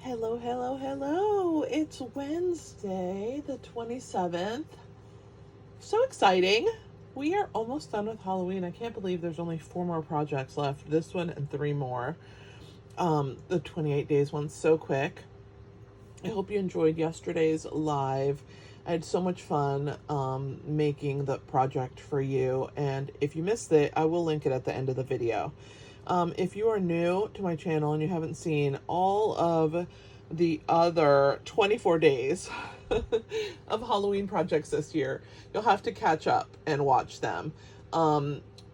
Hello, hello, hello. It's Wednesday, the 27th. So exciting. We are almost done with Halloween. I can't believe there's only 4 more projects left. This one and 3 more. The 28 days one's so quick. I hope you enjoyed yesterday's live. I had so much fun making the project for you. And if you missed it, I will link it at the end of the video. If you are new to my channel and you haven't seen all of the other 24 days of Halloween projects this year, you'll have to catch up and watch them.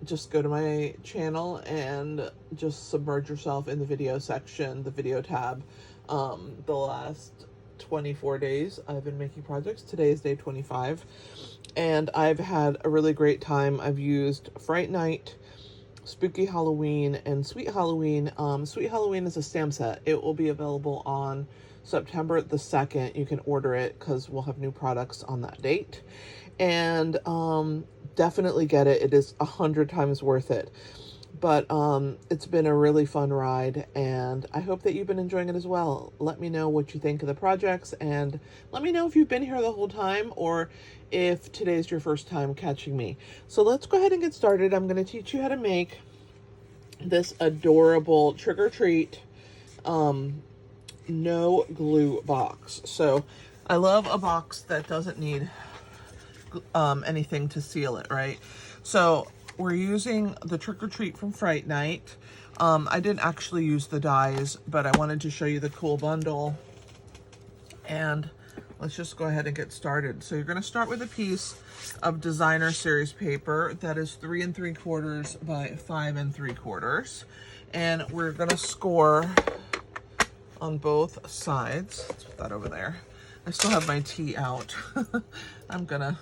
Just go to my channel and just submerge yourself in the video section, the video tab. The last 24 days I've been making projects. Today is day 25 and I've had a really great time. I've used Fright Night, Spooky Halloween, and Sweet Halloween. Sweet Halloween is a stamp set. It will be available on September the 2nd. You can order it because we'll have new products on that date. And definitely get it. It is 100 times worth it. But it's been a really fun ride, and I hope that you've been enjoying it as well. Let me know what you think of the projects, and let me know if you've been here the whole time or if today's your first time catching me. So let's go ahead and get started. I'm going to teach you how to make this adorable trick-or-treat no glue box. So I love a box that doesn't need anything to seal it, right? So we're using the trick-or-treat from Fright Night. I didn't actually use the dies, but I wanted to show you the cool bundle. And let's just go ahead and get started. So you're going to start with a piece of designer series paper that is 3 3/4 by 5 3/4. And we're going to score on both sides. Let's put that over there. I still have my tea out. I'm going to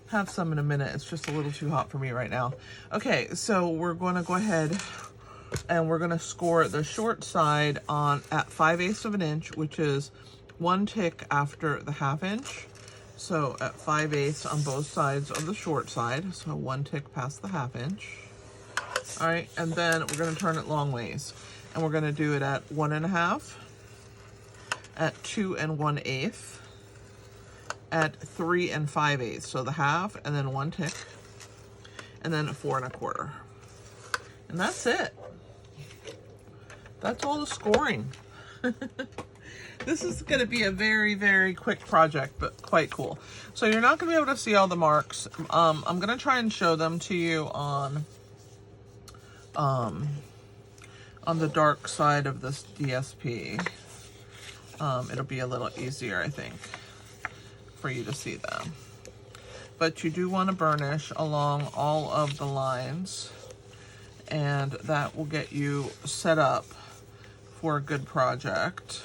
have some in a minute. It's just a little too hot for me right now. Okay, so we're going to go ahead and we're going to score the short side on at 5/8 of an inch, which is 1 tick after the 1/2 inch. So at 5/8 on both sides of the short side, so 1 tick past the 1/2 inch. All right, and then we're going to turn it long ways, and we're going to do it at 1 1/2, at 2 1/8. at 3 5/8, so the 1/2, and then 1 tick, and then 4 1/4. And that's it. That's all the scoring. This is going to be a very, very quick project, but quite cool. So you're not going to be able to see all the marks. I'm going to try and show them to you on the dark side of this DSP. It'll be a little easier, I think, for you to see them. But you do want to burnish along all of the lines, and that will get you set up for a good project.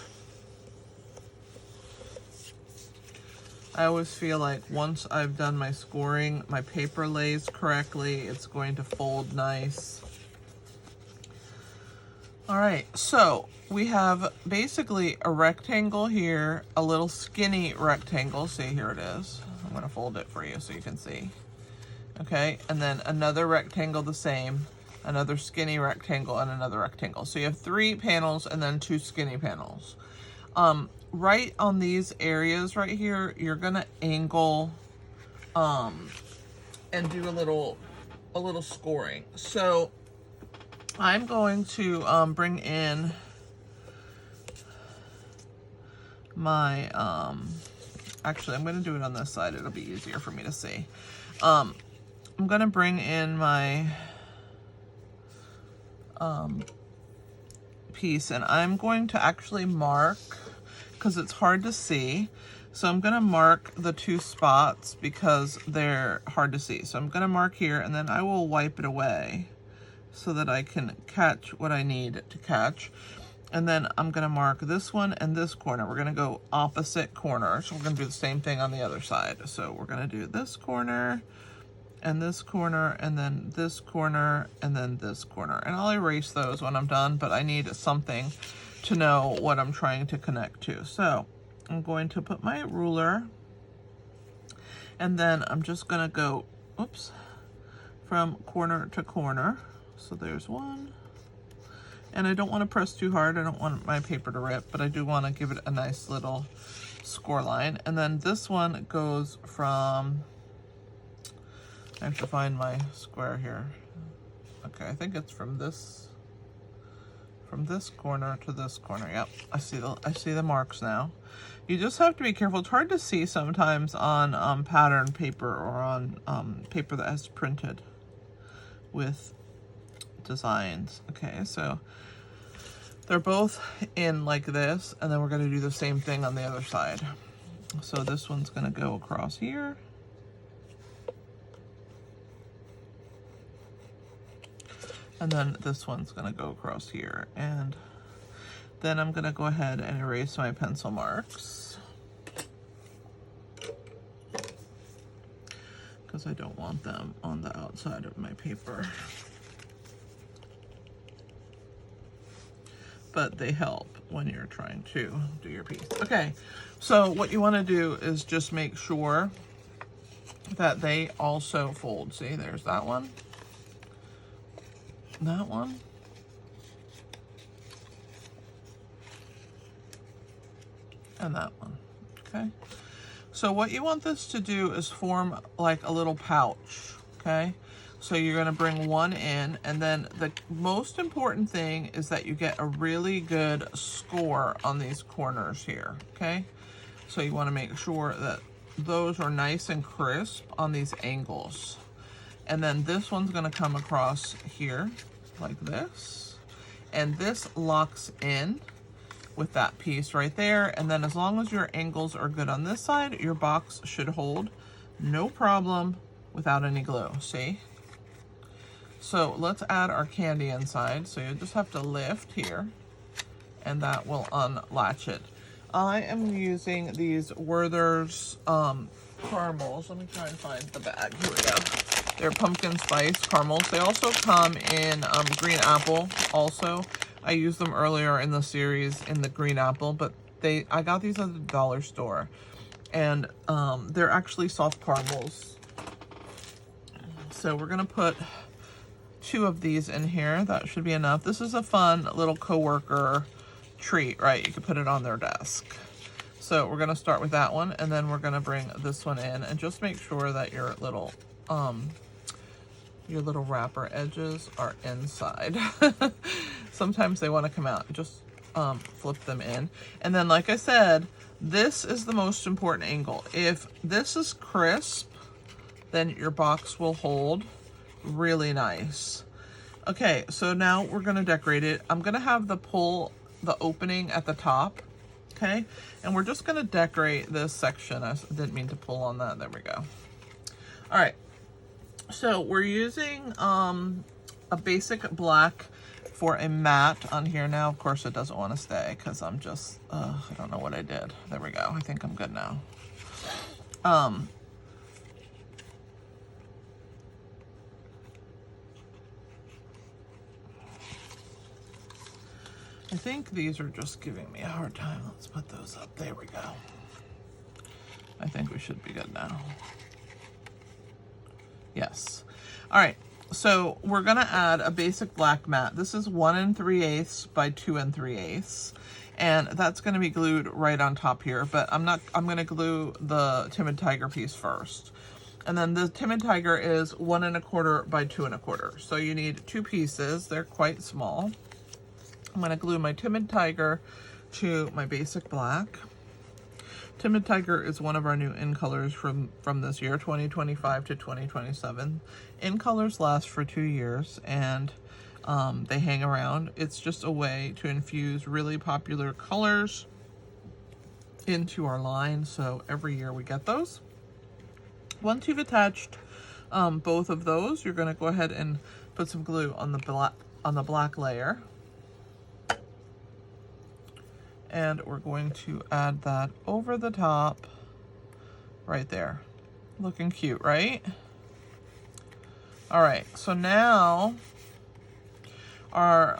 I always feel like once I've done my scoring, my paper lays correctly, it's going to fold nice. All right, so we have basically a rectangle here, a little skinny rectangle. See, here it is. I'm going to fold it for you so you can see. Okay, and then another rectangle the same, another skinny rectangle, and another rectangle. So you have 3 panels and then 2 skinny panels. Right on these areas right here, you're going to angle and do a little scoring. So I'm going to bring in my, actually, I'm going to do it on this side. It'll be easier for me to see. I'm going to bring in my piece, and I'm going to actually mark, because it's hard to see. So I'm going to mark the 2 spots because they're hard to see. So I'm going to mark here, and then I will wipe it away so that I can catch what I need to catch. And then I'm going to mark this one and this corner. We're going to go opposite corners. We're going to do the same thing on the other side. So we're going to do this corner, and this corner, and then this corner, and then this corner. And I'll erase those when I'm done, but I need something to know what I'm trying to connect to. So I'm going to put my ruler, and then I'm just going to go, oops, from corner to corner. So there's 1, And I don't want to press too hard. I don't want my paper to rip, but I do want to give it a nice little score line. And then this one goes from, I have to find my square here. Okay, I think it's from this corner to this corner. Yep, I see the marks now. You just have to be careful. It's hard to see sometimes on pattern paper or on paper that has printed with designs. Okay, so they're both in like this, and then we're going to do the same thing on the other side. So this one's going to go across here. And then this one's going to go across here. And then I'm going to go ahead and erase my pencil marks, because I don't want them on the outside of my paper. But they help when you're trying to do your piece. Okay, so what you want to do is just make sure that they also fold. See, there's that one, that one, and that one. Okay, so what you want this to do is form like a little pouch. Okay, so you're going to bring one in, and then the most important thing is that you get a really good score on these corners here. Okay, so you want to make sure that those are nice and crisp on these angles. And then this one's going to come across here like this, and this locks in with that piece right there. And then as long as your angles are good on this side, your box should hold no problem without any glue. See? So let's add our candy inside. So you just have to lift here, and that will unlatch it. I am using these Werther's caramels. Let me try and find the bag. Here we go. They're pumpkin spice caramels. They also come in green apple also. I used them earlier in the series in the green apple, but I got these at the dollar store, and they're actually soft caramels. So we're gonna put 2 of these in here. That should be enough. This is a fun little coworker treat, right? You could put it on their desk. So we're gonna start with that one, and then we're gonna bring this one in, and just make sure that your little wrapper edges are inside. Sometimes they want to come out. Just flip them in. And then, like I said, this is the most important angle. If this is crisp, then your box will hold really nice. Okay, so now we're going to decorate it. I'm going to have the opening at the top. Okay, and we're just going to decorate this section. I didn't mean to pull on that. There we go. All right. So we're using a basic black for a matte on here. Now, of course, it doesn't want to stay because I'm just, I don't know what I did. There we go. I think I'm good now. I think these are just giving me a hard time. Let's put those up. There we go. I think we should be good now. Yes. All right. So we're going to add a basic black matte. This is 1 3/8 by 2 3/8. And that's going to be glued right on top here. But I'm going to glue the Timid Tiger piece first. And then the Timid Tiger is 1 1/4 by 2 1/4. So you need 2 pieces. They're quite small. I'm going to glue my Timid Tiger to my basic black. Timid Tiger is one of our new in colors from this year, 2025 to 2027. In colors last for 2 years, and they hang around. It's just a way to infuse really popular colors into our line, so every year we get those. Once you've attached both of those, you're going to go ahead and put some glue on the black layer. And we're going to add that over the top right there. Looking cute, right? All right, so now our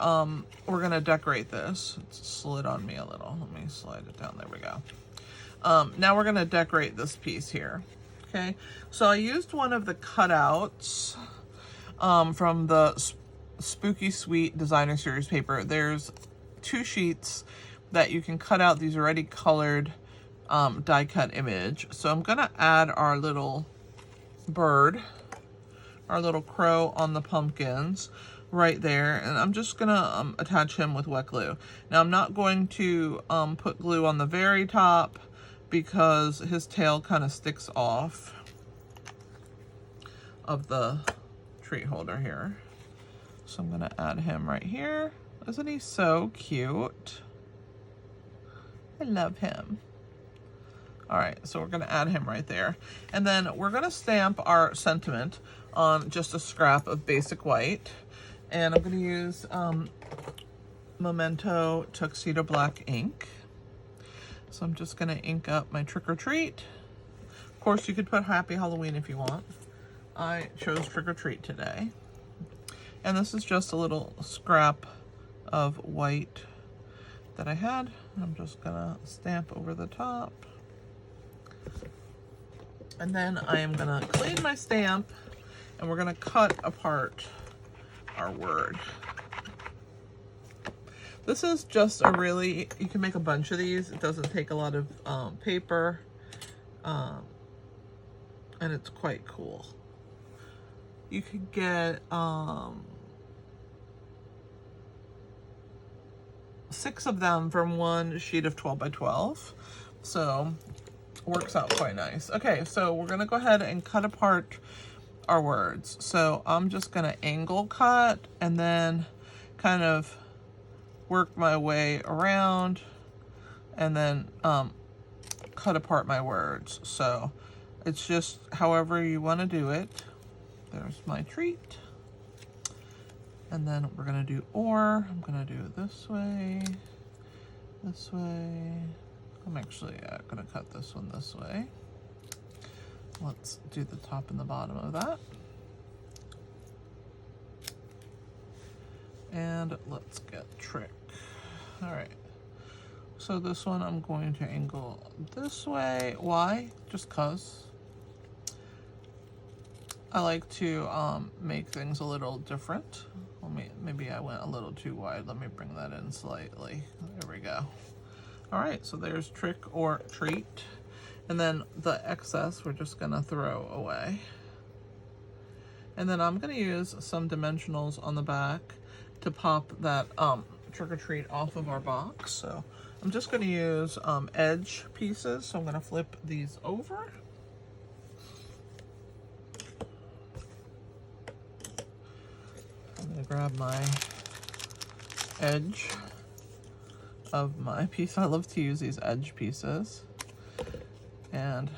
we're gonna decorate this. It slid on me a little. Let me slide it down. There we go. Now we're gonna decorate this piece here. Okay, so I used one of the cutouts from the Spooky Sweet Designer Series paper. There's 2 sheets that you can cut out these already colored die cut image. So I'm gonna add our little bird, our little crow on the pumpkins right there, and I'm just gonna attach him with wet glue. Now I'm not going to put glue on the very top because his tail kind of sticks off of the treat holder here. So I'm gonna add him right here. Isn't he so cute? I love him. All right, so we're gonna add him right there. And then we're gonna stamp our sentiment on just a scrap of basic white. And I'm gonna use Memento Tuxedo Black ink. So I'm just gonna ink up my trick or treat. Of course, you could put Happy Halloween if you want. I chose trick or treat today. And this is just a little scrap of white that I had. I'm just gonna stamp over the top. And then I am gonna clean my stamp and we're gonna cut apart our word. This is just a really, you can make a bunch of these. It doesn't take a lot of paper, and it's quite cool. You could get 6 of them from one sheet of 12 by 12. So works out quite nice. Okay, so we're gonna go ahead and cut apart our words. So I'm just gonna angle cut and then kind of work my way around and then cut apart my words. So it's just however you want to do it. There's my treat. And then we're gonna do or. I'm gonna do it this way, this way. I'm actually gonna cut this one this way. Let's do the top and the bottom of that. And let's get trick. All right. So this one I'm going to angle this way. Why? Just 'cause. I like to make things a little different. Maybe I went a little too wide. Let me bring that in slightly. There we go. All right, so there's trick or treat. And then the excess we're just gonna throw away. And then I'm gonna use some dimensionals on the back to pop that trick or treat off of our box. So I'm just gonna use edge pieces. So I'm gonna flip these over. I'm gonna grab my edge of my piece. I love to use these edge pieces. And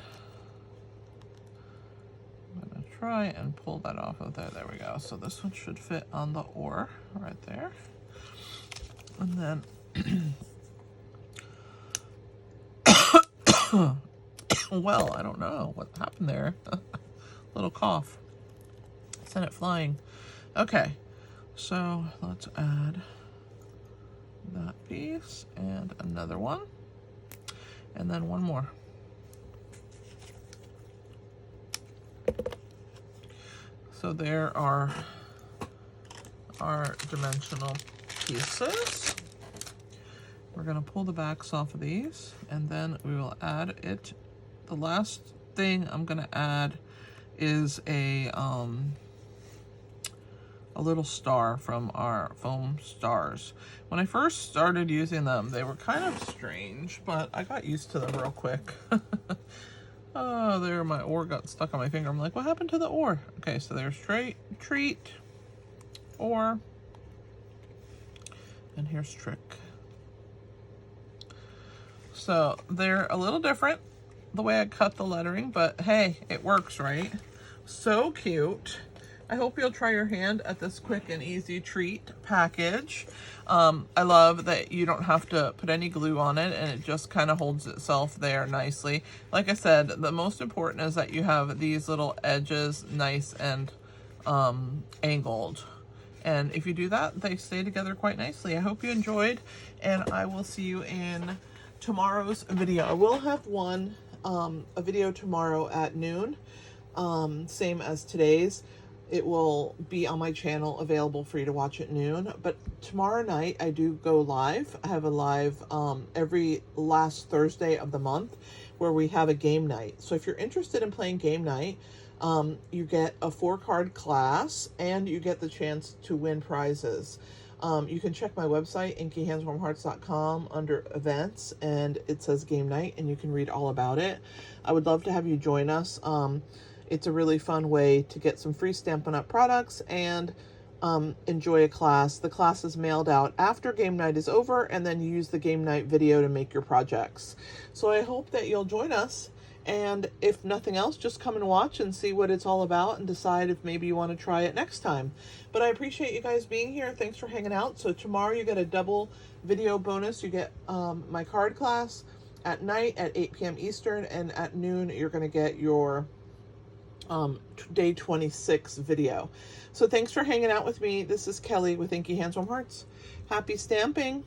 I'm gonna try and pull that off of there. There we go. So this one should fit on the or right there. And then well, I don't know what happened there. Little cough. Sent it flying. Okay, so let's add that piece and another one. And then one more. So there are our dimensional pieces. We're gonna pull the backs off of these and then we will add it. The last thing I'm gonna add is a little star from our foam stars. When I first started using them, they were kind of strange, but I got used to them real quick. Oh, there, my or got stuck on my finger. I'm like, what happened to the or? Okay, so there's treat, or, and here's trick. So they're a little different the way I cut the lettering, but hey, it works, right? So cute. I hope you'll try your hand at this quick and easy treat package. I love that you don't have to put any glue on it and it just kind of holds itself there nicely. Like I said, the most important is that you have these little edges nice and angled. And if you do that, they stay together quite nicely. I hope you enjoyed, and I will see you in tomorrow's video. I will have a video tomorrow at noon, same as today's. it will be on my channel, available for you to watch at noon. But tomorrow night I do go live. I have a live every last Thursday of the month where we have a game night. So if you're interested in playing game night, you get a 4-card class and you get the chance to win prizes. You can check my website, inkyhandswarmhearts.com, under events, and it says game night, and you can read all about it. I would love to have you join us. It's a really fun way to get some free Stampin' Up! Products and enjoy a class. The class is mailed out after game night is over, and then you use the game night video to make your projects. So I hope that you'll join us. And if nothing else, just come and watch and see what it's all about and decide if maybe you want to try it next time. But I appreciate you guys being here. Thanks for hanging out. So tomorrow you get a double video bonus. You get my card class at night at 8 p.m. Eastern, and at noon you're going to get your day 26 video. So thanks for hanging out with me. This is Kelly with Inky Hands Warm Hearts. Happy stamping.